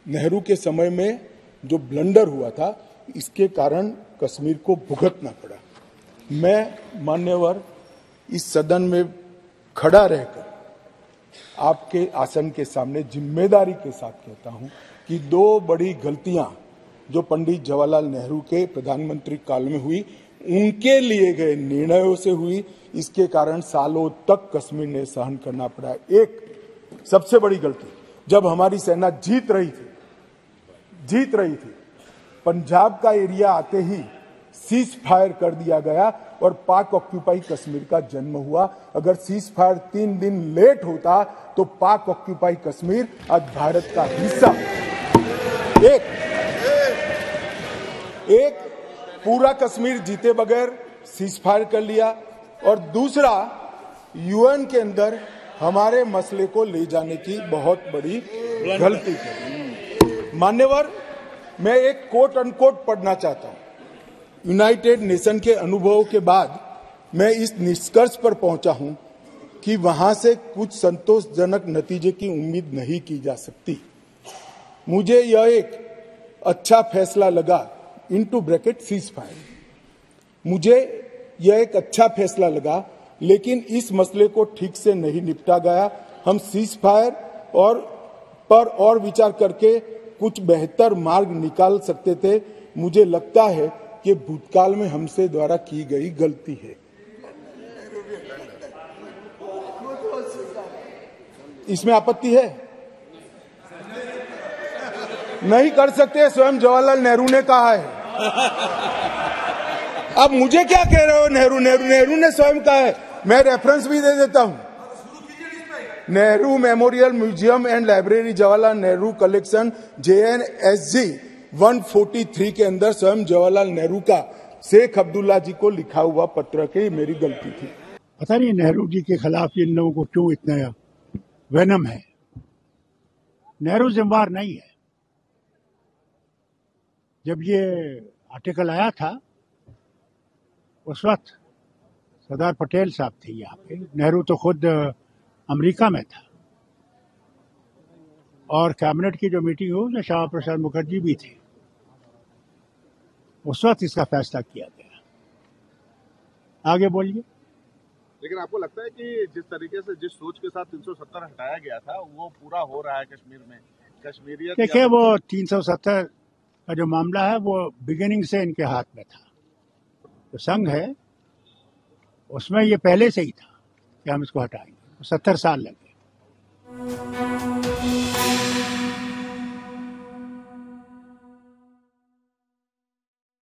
नेहरू के समय में जो ब्लंडर हुआ था, इसके कारण कश्मीर को भुगतना पड़ा। मैं मान्यवर इस सदन में खड़ा रहकर आपके आसन के सामने जिम्मेदारी के साथ कहता हूं कि दो बड़ी गलतियां जो पंडित जवाहरलाल नेहरू के प्रधानमंत्री काल में हुई, उनके लिए गए निर्णयों से हुई। इसके कारण सालों तक कश्मीर ने सहन करना पड़ा। एक सबसे बड़ी गलती, जब हमारी सेना जीत रही थी, पंजाब का एरिया आते ही सीज फायर कर दिया गया और पाक ऑक्यूपाई कश्मीर का जन्म हुआ। अगर सीज फायर 3 दिन लेट होता तो पाक ऑक्यूपाई कश्मीर आज भारत का हिस्सा। एक पूरा कश्मीर जीते बगैर सीज फायर कर लिया, और दूसरा यूएन के अंदर हमारे मसले को ले जाने की बहुत बड़ी गलती की। मान्यवर, मैं एक कोट अनकोट पढ़ना चाहता हूं। यूनाइटेड नेशन के अनुभवों के बाद मैं इस निष्कर्ष पर पहुंचा हूं कि वहां से कुछ संतोषजनक नतीजे की उम्मीद नहीं की जा सकती। मुझे यह एक अच्छा फैसला लगा, इनटू ब्रैकेट सीज फायर, मुझे यह एक अच्छा फैसला लगा, लेकिन इस मसले को ठीक से नहीं निपटा गया। हम सीज फायर पर विचार करके कुछ बेहतर मार्ग निकाल सकते थे। मुझे लगता है कि भूतकाल में हमसे द्वारा की गई गलती है। इसमें आपत्ति है? नहीं कर सकते, स्वयं जवाहरलाल नेहरू ने कहा है। अब मुझे क्या कह रहे हो? नेहरू ने स्वयं कहा है। मैं रेफरेंस भी दे देता हूं। Nehru memorial museum and library, Jawaharlal Nehru collection, JNSG 143 के अंदर स्वयं जवाहरलाल नेहरू का शेख अब्दुल्ला जी को लिखा हुआ पत्र के मेरी गलती थी। पता नहीं नेहरू जी के खिलाफ इन लोगों को क्यों इतना वेनम है। नेहरू जिम्मेवार नहीं है। जब ये आर्टिकल आया था उस वक्त सरदार पटेल साहब थे यहाँ पे। नेहरू तो खुद अमेरिका में था, और कैबिनेट की जो मीटिंग हुई उसमें श्यामा प्रसाद मुखर्जी भी थे। उस वक्त इसका फैसला किया गया। आगे बोलिए। लेकिन आपको लगता है कि जिस तरीके से, जिस सोच के साथ 370 हटाया गया था, वो पूरा हो रहा है कश्मीर में? कश्मीरियत देखिए, वो 370 का जो मामला है वो बिगिनिंग से इनके हाथ में था। जो संघ है उसमें ये पहले से ही था कि हम इसको हटाएंगे। 70 साल लगे।